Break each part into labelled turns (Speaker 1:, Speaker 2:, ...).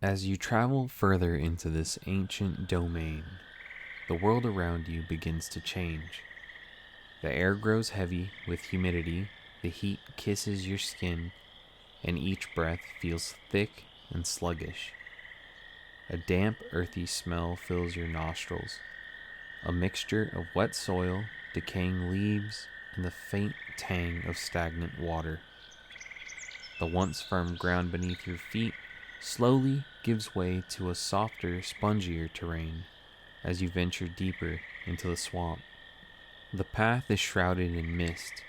Speaker 1: As you travel further into this ancient domain, the world around you begins to change. The air grows heavy with humidity, the heat kisses your skin, and each breath feels thick and sluggish. A damp, earthy smell fills your nostrils, a mixture of wet soil, decaying leaves, and the faint tang of stagnant water. The once firm ground beneath your feet slowly gives way to a softer, spongier terrain as you venture deeper into the swamp. The path is shrouded in mist,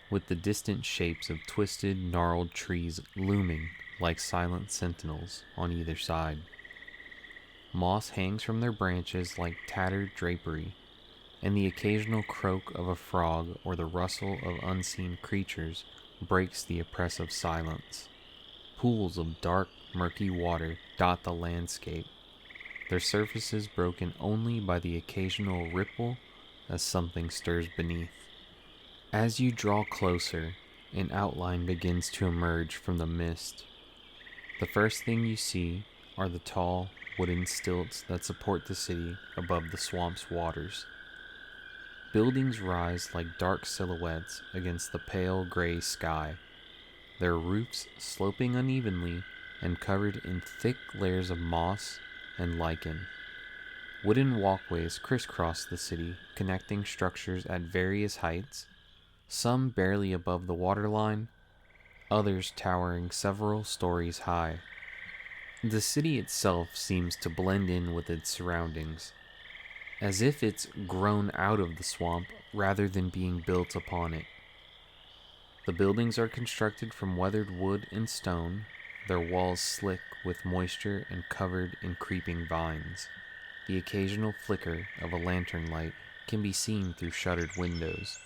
Speaker 1: with the distant shapes of twisted, gnarled trees looming like silent sentinels on either side. Moss hangs from their branches like tattered drapery, and the occasional croak of a frog or the rustle of unseen creatures breaks the oppressive silence. Pools of dark, murky water dot the landscape, their surfaces broken only by the occasional ripple as something stirs beneath. As you draw closer, an outline begins to emerge from the mist. The first thing you see are the tall, wooden stilts that support the city above the swamp's waters. Buildings rise like dark silhouettes against the pale gray sky, their roofs sloping unevenly and covered in thick layers of moss and lichen. Wooden walkways crisscross the city, connecting structures at various heights, some barely above the waterline, others towering several stories high. The city itself seems to blend in with its surroundings, as if it's grown out of the swamp rather than being built upon it. The buildings are constructed from weathered wood and stone, their walls slick with moisture and covered in creeping vines. The occasional flicker of a lantern light can be seen through shuttered windows,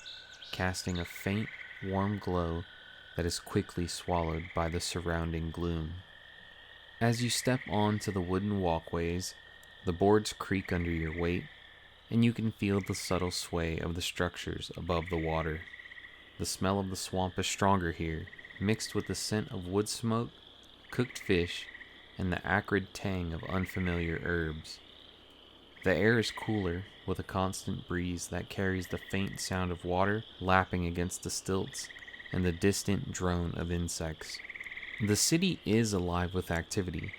Speaker 1: casting a faint, warm glow that is quickly swallowed by the surrounding gloom. As you step onto the wooden walkways, the boards creak under your weight, and you can feel the subtle sway of the structures above the water. The smell of the swamp is stronger here, mixed with the scent of wood smoke, cooked fish, and the acrid tang of unfamiliar herbs. The air is cooler, with a constant breeze that carries the faint sound of water lapping against the stilts and the distant drone of insects. The city is alive with activity,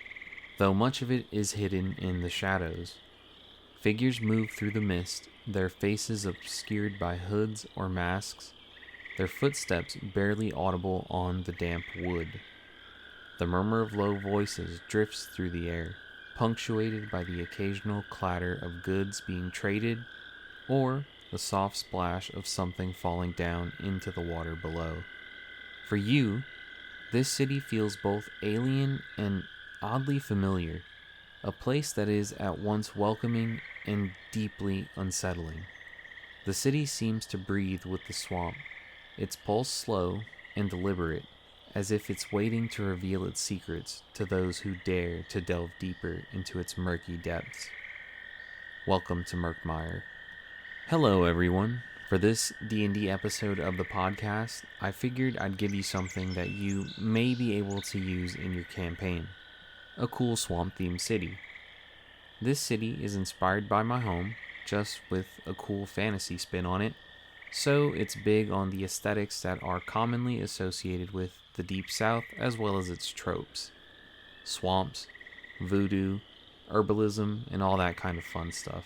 Speaker 1: though much of it is hidden in the shadows. Figures move through the mist, their faces obscured by hoods or masks, their footsteps barely audible on the damp wood. The murmur of low voices drifts through the air, punctuated by the occasional clatter of goods being traded or the soft splash of something falling down into the water below. For you, this city feels both alien and oddly familiar, a place that is at once welcoming and deeply unsettling. The city seems to breathe with the swamp, its pulse slow and deliberate, as if it's waiting to reveal its secrets to those who dare to delve deeper into its murky depths. Welcome to Murkmire. Hello everyone. For this D&D episode of the podcast, I figured I'd give you something that you may be able to use in your campaign. A cool swamp-themed city. This city is inspired by my home, just with a cool fantasy spin on it, so it's big on the aesthetics that are commonly associated with the Deep South as well as its tropes. Swamps, voodoo, herbalism, and all that kind of fun stuff.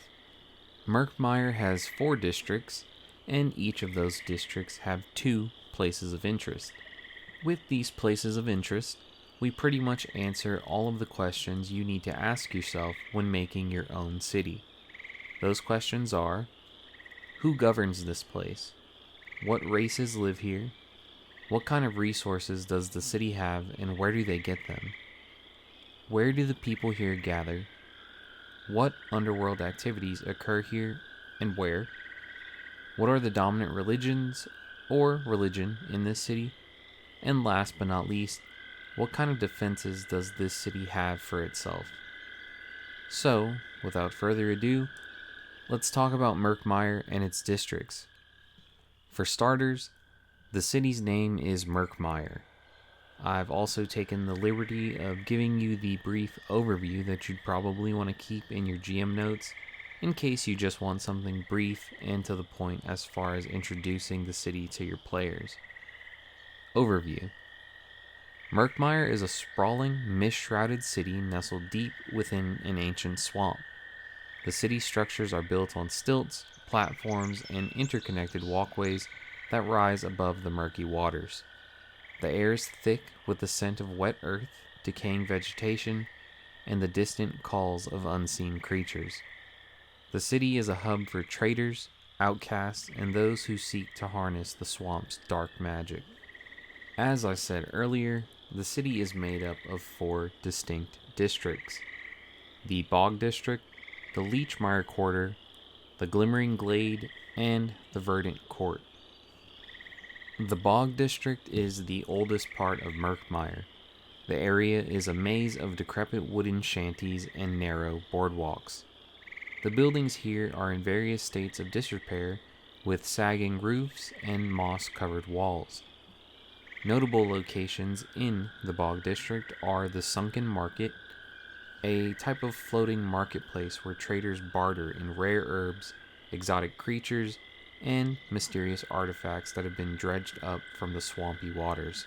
Speaker 1: Murkmire has 4 districts, and each of those districts have 2 places of interest. With these places of interest, we pretty much answer all of the questions you need to ask yourself when making your own city. Those questions are: who governs this place? What races live here? What kind of resources does the city have, and where do they get them? Where do the people here gather? What underworld activities occur here, and where? What are the dominant religions or religion in this city? And last but not least, what kind of defenses does this city have for itself? So, without further ado, let's talk about Murkmire and its districts. For starters, the city's name is Murkmire. I've also taken the liberty of giving you the brief overview that you'd probably want to keep in your GM notes in case you just want something brief and to the point as far as introducing the city to your players. Overview. Murkmire is a sprawling, mist-shrouded city nestled deep within an ancient swamp. The city structures are built on stilts, platforms, and interconnected walkways that rise above the murky waters. The air is thick with the scent of wet earth, decaying vegetation, and the distant calls of unseen creatures. The city is a hub for traders, outcasts, and those who seek to harness the swamp's dark magic. As I said earlier, the city is made up of 4 distinct districts: the Bog District, the Leechmire Quarter, the Glimmering Glade, and the Verdant Court. The Bog District is the oldest part of Murkmire. The area is a maze of decrepit wooden shanties and narrow boardwalks. The buildings here are in various states of disrepair, with sagging roofs and moss-covered walls. Notable locations in the Bog District are the Sunken Market, a type of floating marketplace where traders barter in rare herbs, exotic creatures, and mysterious artifacts that have been dredged up from the swampy waters.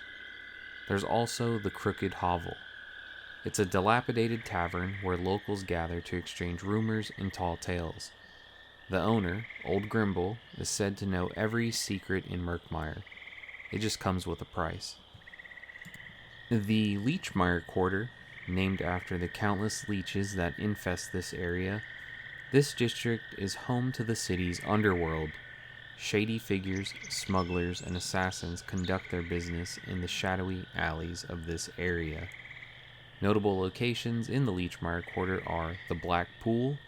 Speaker 1: There's also the Crooked Hovel. It's a dilapidated tavern where locals gather to exchange rumors and tall tales. The owner, Old Grimble, is said to know every secret in Murkmire. It just comes with a price. The Leechmire Quarter, named after the countless leeches that infest this area, this district is home to the city's underworld. Shady figures, smugglers, and assassins conduct their business in the shadowy alleys of this area. Notable locations in the Leechmire Quarter are the Black Pool,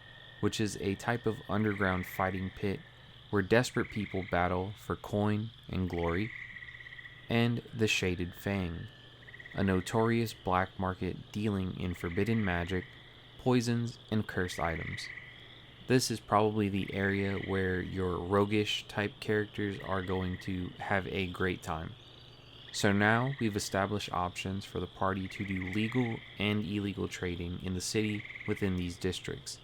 Speaker 1: which is a type of underground fighting pit where desperate people battle for coin and glory, and the Shaded Fang, a notorious black market dealing in forbidden magic, poisons, and cursed items. This is probably the area where your roguish type characters are going to have a great time. So now we've established options for the party to do legal and illegal trading in the city within these districts.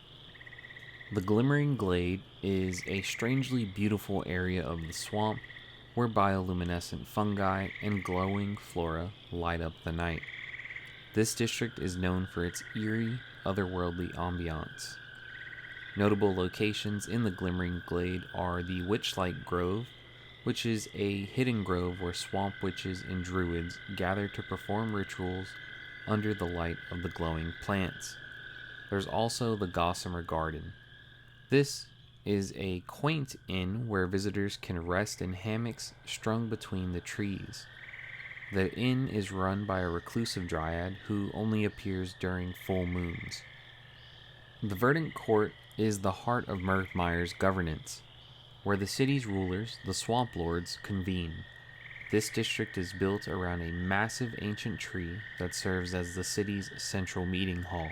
Speaker 1: The Glimmering Glade is a strangely beautiful area of the swamp where bioluminescent fungi and glowing flora light up the night. This district is known for its eerie, otherworldly ambiance. Notable locations in the Glimmering Glade are the Witchlight Grove, which is a hidden grove where swamp witches and druids gather to perform rituals under the light of the glowing plants. There's also the Gossamer Garden. This is a quaint inn where visitors can rest in hammocks strung between the trees. The inn is run by a reclusive dryad who only appears during full moons. The Verdant Court is the heart of Murkmire's governance, where the city's rulers, the Swamp Lords, convene. This district is built around a massive ancient tree that serves as the city's central meeting hall.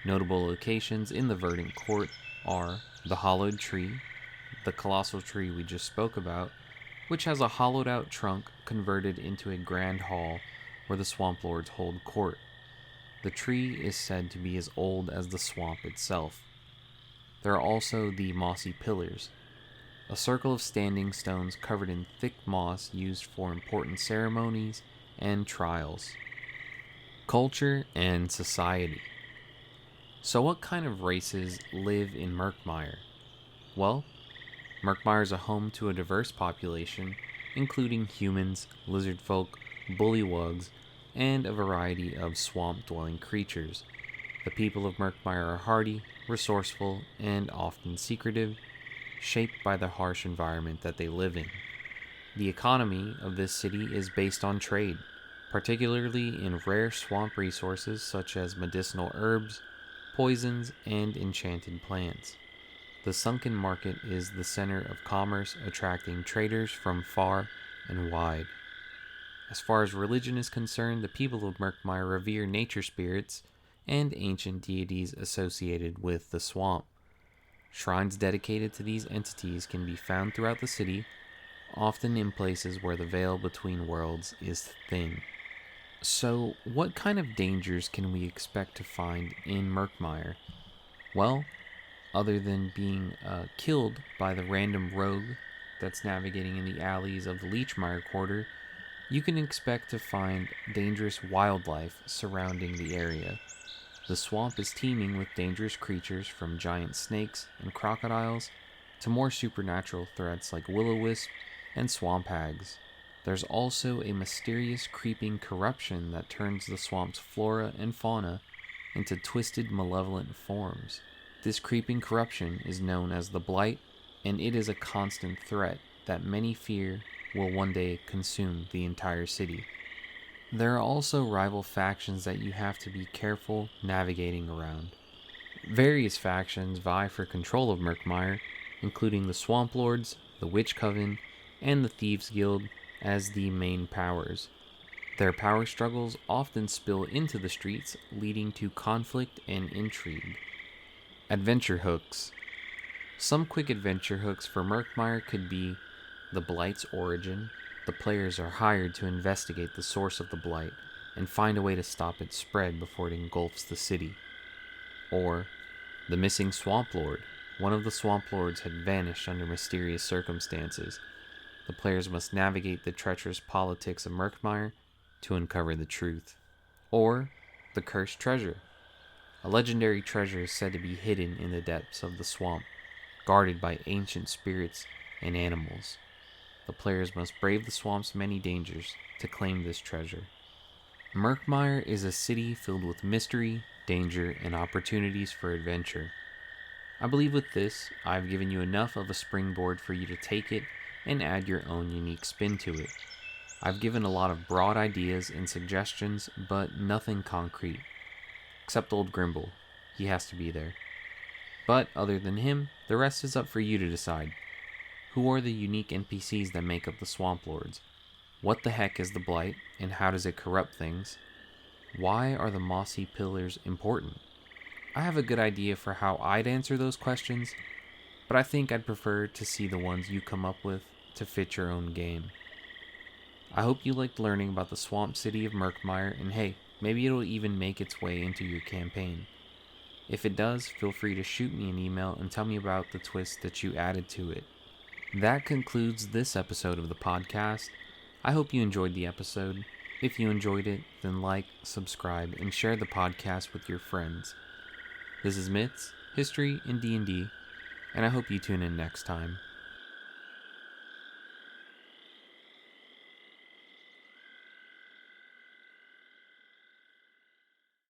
Speaker 1: Notable locations in the Verdant Court are the Hollowed Tree, the colossal tree we just spoke about, which has a hollowed out trunk converted into a grand hall where the Swamp Lords hold court. The tree is said to be as old as the swamp itself. There are also the Mossy Pillars, a circle of standing stones covered in thick moss used for important ceremonies and trials. Culture and society. So what kind of races live in Murkmire? Well, Murkmire is a home to a diverse population, including humans, lizard folk, bullywugs, and a variety of swamp-dwelling creatures. The people of Murkmire are hardy, resourceful, and often secretive, shaped by the harsh environment that they live in. The economy of this city is based on trade, particularly in rare swamp resources such as medicinal herbs, poisons, and enchanted plants. The Sunken Market is the center of commerce, attracting traders from far and wide. As far as religion is concerned, the people of Murkmire revere nature spirits and ancient deities associated with the swamp. Shrines dedicated to these entities can be found throughout the city, often in places where the veil between worlds is thin. So, what kind of dangers can we expect to find in Murkmire? Well, other than being killed by the random rogue that's navigating in the alleys of the Leechmire Quarter, you can expect to find dangerous wildlife surrounding the area. The swamp is teeming with dangerous creatures from giant snakes and crocodiles to more supernatural threats like will-o-wisp and swamp hags. There's also a mysterious creeping corruption that turns the swamp's flora and fauna into twisted, malevolent forms. This creeping corruption is known as the Blight, and it is a constant threat that many fear will one day consume the entire city. There are also rival factions that you have to be careful navigating around. Various factions vie for control of Murkmire, including the Swamp Lords, the Witch Coven, and the Thieves Guild as the main powers. Their power struggles often spill into the streets, leading to conflict and intrigue. Adventure hooks. Some quick adventure hooks for Murkmire could be the Blight's origin. The players are hired to investigate the source of the Blight and find a way to stop its spread before it engulfs the city. Or the missing Swamp Lord. One of the Swamp Lords had vanished under mysterious circumstances. The players must navigate the treacherous politics of Murkmire to uncover the truth. Or the Cursed Treasure. A legendary treasure is said to be hidden in the depths of the swamp, guarded by ancient spirits and animals. The players must brave the swamp's many dangers to claim this treasure. Murkmire is a city filled with mystery, danger, and opportunities for adventure. I believe with this, I've given you enough of a springboard for you to take it and add your own unique spin to it. I've given a lot of broad ideas and suggestions, but nothing concrete. Except old Grimble. He has to be there. But other than him, the rest is up for you to decide. Who are the unique NPCs that make up the Swamp Lords? What the heck is the Blight, and how does it corrupt things? Why are the mossy pillars important? I have a good idea for how I'd answer those questions, but I think I'd prefer to see the ones you come up with to fit your own game. I hope you liked learning about the swamp city of Murkmire, and hey, maybe it'll even make its way into your campaign. If it does, feel free to shoot me an email and tell me about the twist that you added to it. That concludes this episode of the podcast. I hope you enjoyed the episode. If you enjoyed it, then like, subscribe, and share the podcast with your friends. This is Myths, History, and D&D, and I hope you tune in next time.